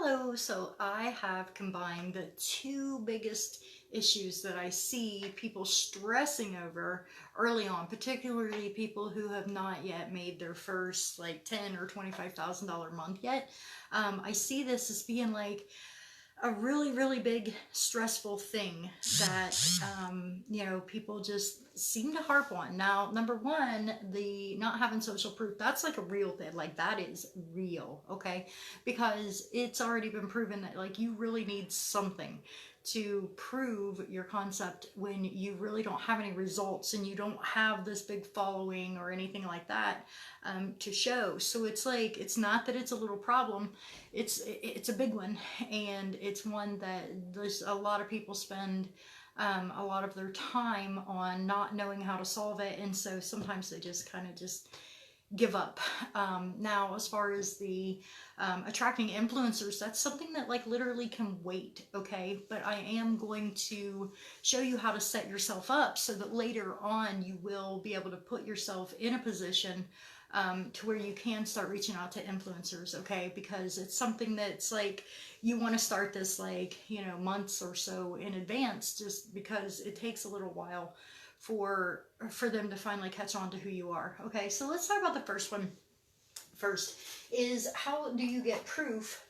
Hello, so I have combined the two biggest issues that I see people stressing over early on, particularly people who have not yet made their first like $10 or $25,000 month yet. I see this as being like a really big stressful thing that people just seem to harp on. Now, number one, the not having social proof, that's like a real thing. Like, that is real, okay? Because it's already been proven that like you really need something to prove your concept when you really don't have any results and you don't have this big following or anything like that to show. So it's like, it's not that it's a little problem, it's a big one, and it's one that there's a lot of people spend a lot of their time on not knowing how to solve it, and so sometimes they just kind of just give up. Now, as far as the attracting influencers, that's something that like literally can wait, okay? But I am going to show you how to set yourself up so that later on you will be able to put yourself in a position to where you can start reaching out to influencers, okay? Because it's something that's like, you want to start this like, months or so in advance, just because it takes a little while for them to finally catch on to who you are. Okay, so let's talk about the first one first. Is how do you get proof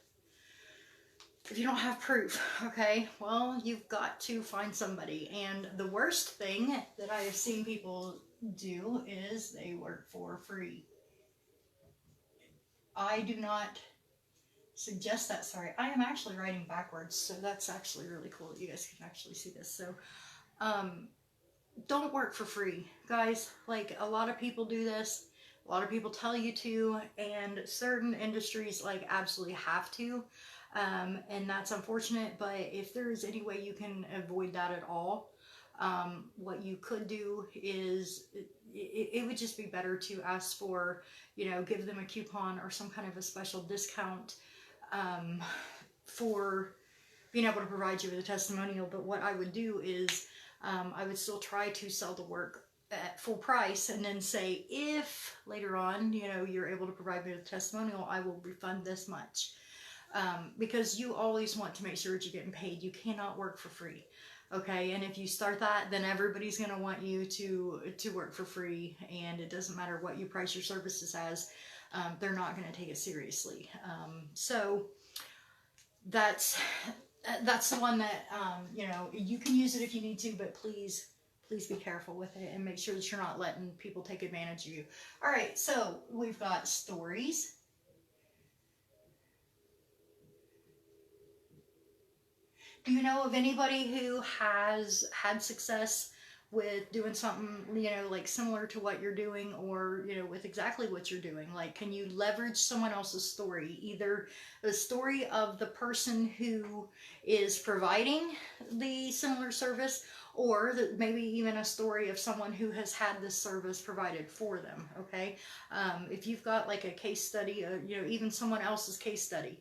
if you don't have proof? Okay, well, you've got to find somebody, and the worst thing that I have seen people do is they work for free. I do not suggest that. Sorry, I am actually writing backwards, so that's actually really cool that you guys can actually see this. So don't work for free, guys. Like, a lot of people do this, a lot of people tell you to, and certain industries like absolutely have to, and that's unfortunate. But if there is any way you can avoid that at all, what you could do is it would just be better to ask for, give them a coupon or some kind of a special discount for being able to provide you with a testimonial. But what I would do is I would still try to sell the work at full price, and then say, if later on, you're able to provide me with a testimonial, I will refund this much. Because you always want to make sure that you're getting paid. You cannot work for free. Okay, and if you start that, then everybody's going to want you to work for free, and it doesn't matter what you price your services as, they're not going to take it seriously. So that's the one that you can use it if you need to, but please be careful with it and make sure that you're not letting people take advantage of you. All right, so we've got stories. Do you know of anybody who has had success with doing something, like similar to what you're doing, or, with exactly what you're doing? Like, can you leverage someone else's story? Either the story of the person who is providing the similar service, or maybe even a story of someone who has had this service provided for them, okay? If you've got like a case study, even someone else's case study,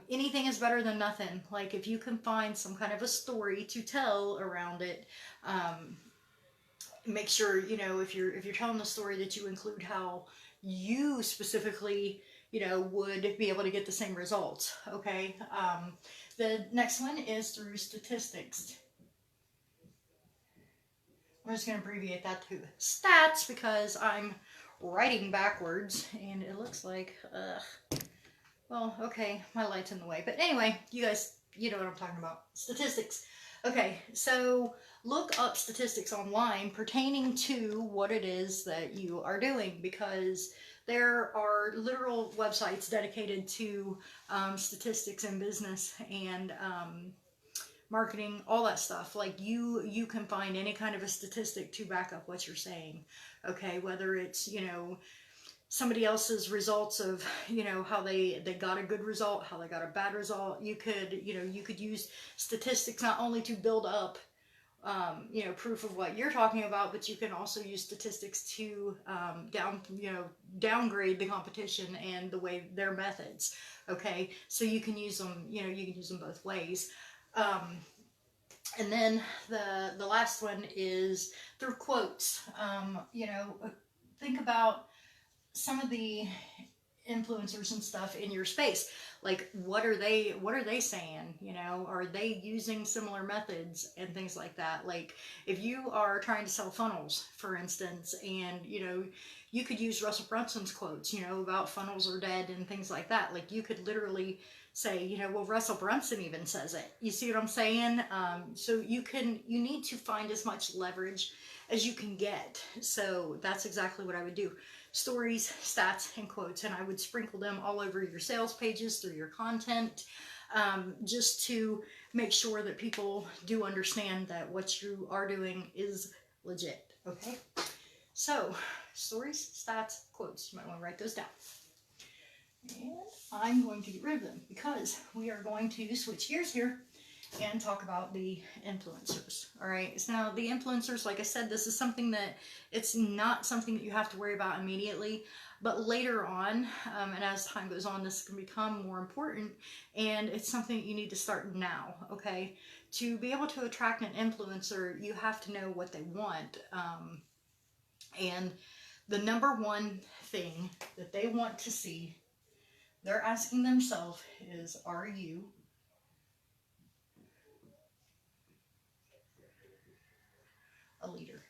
anything is better than nothing. Like, if you can find some kind of a story to tell around it, make sure, if you're telling the story, that you include how you specifically, would be able to get the same results. Okay. The next one is through statistics. I'm just going to abbreviate that to stats because I'm writing backwards and it looks like, well, okay, my light's in the way. But anyway, you guys, you know what I'm talking about. Statistics. Okay, so look up statistics online pertaining to what it is that you are doing, because there are literal websites dedicated to statistics in business and marketing, all that stuff. Like, you can find any kind of a statistic to back up what you're saying. Okay, whether it's, somebody else's results of, how they got a good result, how they got a bad result. You could use statistics not only to build up, proof of what you're talking about, but you can also use statistics to downgrade the competition and the way their methods. Okay, so you can use them, you can use them both ways. And then the last one is through quotes. Think about some of the influencers and stuff in your space. Like, what are they saying? You know, are they using similar methods and things like that? Like, if you are trying to sell funnels, for instance, and you know, you could use Russell Brunson's quotes, you know, about funnels are dead and things like that. Like, you could literally say, you know, well, Russell Brunson even says it. You see what I'm saying? So you need to find as much leverage as you can get. So that's exactly what I would do. Stories, stats, and quotes, and I would sprinkle them all over your sales pages through your content, just to make sure that people do understand that what you are doing is legit. Okay, so stories, stats, quotes. You might want to write those down. And I'm going to get rid of them because we are going to switch gears here and talk about the influencers. All right, so now the influencers, like I said, this is something that it's not something that you have to worry about immediately, but later on, and as time goes on, this can become more important, and it's something that you need to start now. Okay, to be able to attract an influencer, you have to know what they want, and the number one thing that they want to see, they're asking themselves, is, are you a leader?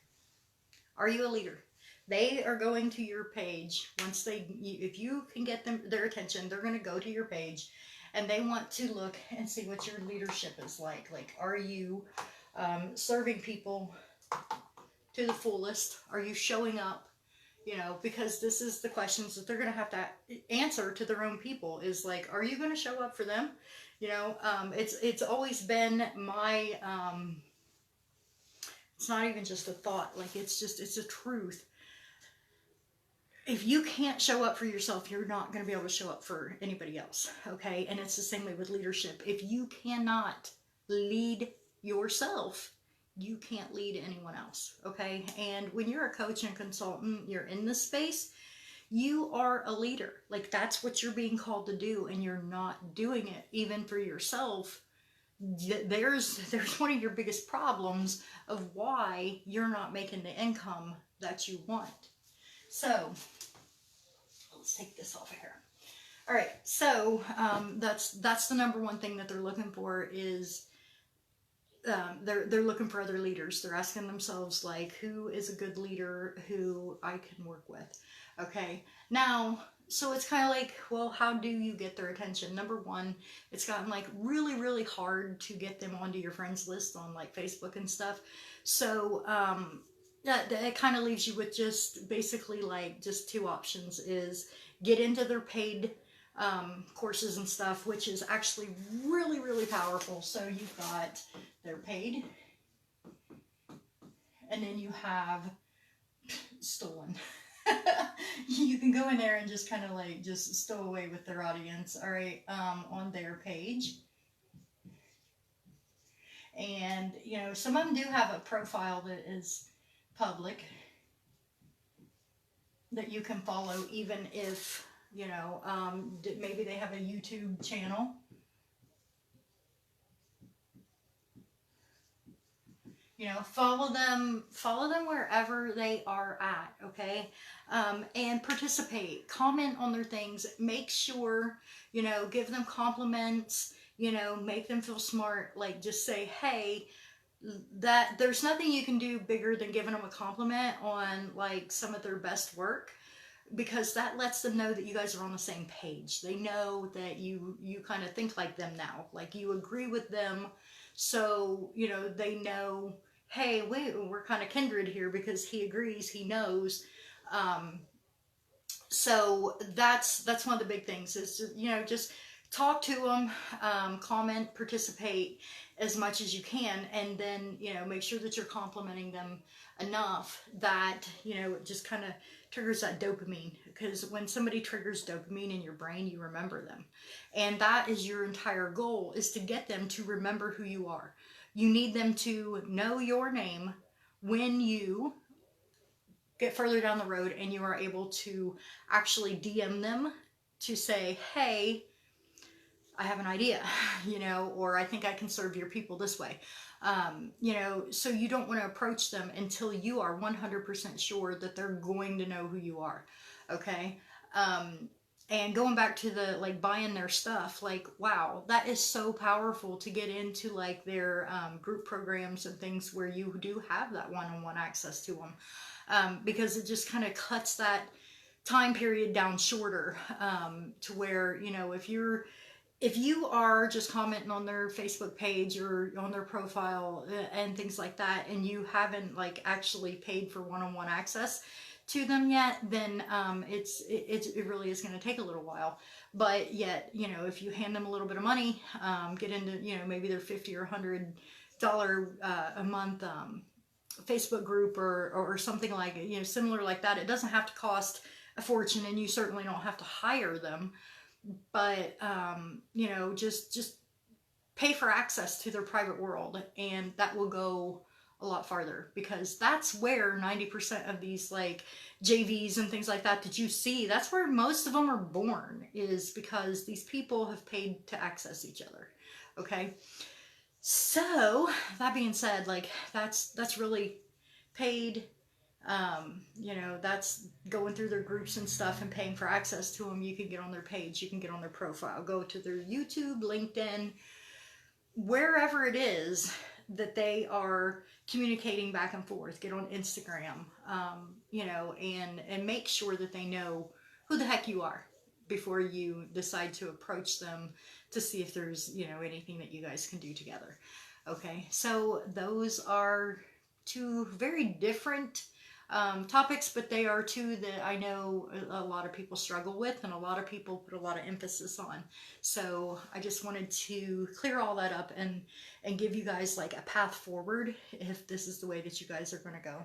Are you a leader? They are going to your page once if you can get their attention, they're going to go to your page and they want to look and see what your leadership is like. Like, are you serving people to the fullest? Are you showing up? You know, because this is the questions that they're going to have to answer to their own people, is like, are you going to show up for them? You know, it's always been my, it's not even just a thought, like it's a truth. If you can't show up for yourself, you're not going to be able to show up for anybody else. Okay. And it's the same way with leadership. If you cannot lead yourself, you can't lead anyone else. Okay. And when you're a coach and a consultant, you're in this space, you are a leader. Like, that's what you're being called to do, and you're not doing it even for yourself. There's one of your biggest problems of why you're not making the income that you want. So let's take this off of here. All right, so that's the number one thing that they're looking for, is they're looking for other leaders. They're asking themselves, like, who is a good leader who I can work with? Okay, now, so it's kind of like, well, how do you get their attention? Number one, it's gotten like really, really hard to get them onto your friends list on like Facebook and stuff. So that kind of leaves you with just basically like just two options: is get into their paid courses and stuff, which is actually really, really powerful. So you've got their paid, and then you have stolen. You can go in there and just kind of like just stow away with their audience. All right, on their page. And you know, some of them do have a profile that is public that you can follow, even if, you know, maybe they have a YouTube channel. You know, follow them wherever they are at, okay? And participate, comment on their things, make sure, you know, give them compliments, you know, make them feel smart. Like, just say, hey, that there's nothing you can do bigger than giving them a compliment on like some of their best work, because that lets them know that you guys are on the same page. They know that you kind of think like them now, like you agree with them. So, you know, they know, hey, wait, we're kind of kindred here because he agrees, he knows. So that's one of the big things, is, you know, just talk to them, comment, participate as much as you can, and then, you know, make sure that you're complimenting them enough that, you know, it just kind of triggers that dopamine, because when somebody triggers dopamine in your brain, you remember them. And that is your entire goal, is to get them to remember who you are. You need them to know your name when you get further down the road and you are able to actually DM them to say, hey, I have an idea, you know, or I think I can serve your people this way. You know, so you don't want to approach them until you are 100% sure that they're going to know who you are. Okay. And going back to the like buying their stuff, like, wow, that is so powerful to get into like their group programs and things where you do have that one-on-one access to them, because it just kind of cuts that time period down shorter, to where, you know, if you are just commenting on their Facebook page or on their profile and things like that, and you haven't like actually paid for one-on-one access to them yet, then it really is going to take a little while. But yet, you know, if you hand them a little bit of money, get into, you know, maybe their $50 or $100 a month Facebook group or something like, you know, similar like that. It doesn't have to cost a fortune, and you certainly don't have to hire them. But you know, just pay for access to their private world, and that will go a lot farther, because that's where 90% of these like JVs and things like that you see, that's where most of them are born, is because these people have paid to access each other. Okay, so that being said, like that's really paid. You know, that's going through their groups and stuff and paying for access to them. You can get on their page, you can get on their profile, go to their YouTube, LinkedIn, wherever it is that they are communicating back and forth. Get on Instagram, you know, and make sure that they know who the heck you are before you decide to approach them to see if there's, you know, anything that you guys can do together. Okay, so those are two very different topics, but they are two that I know a lot of people struggle with and a lot of people put a lot of emphasis on. So I just wanted to clear all that up and give you guys like a path forward if this is the way that you guys are going to go.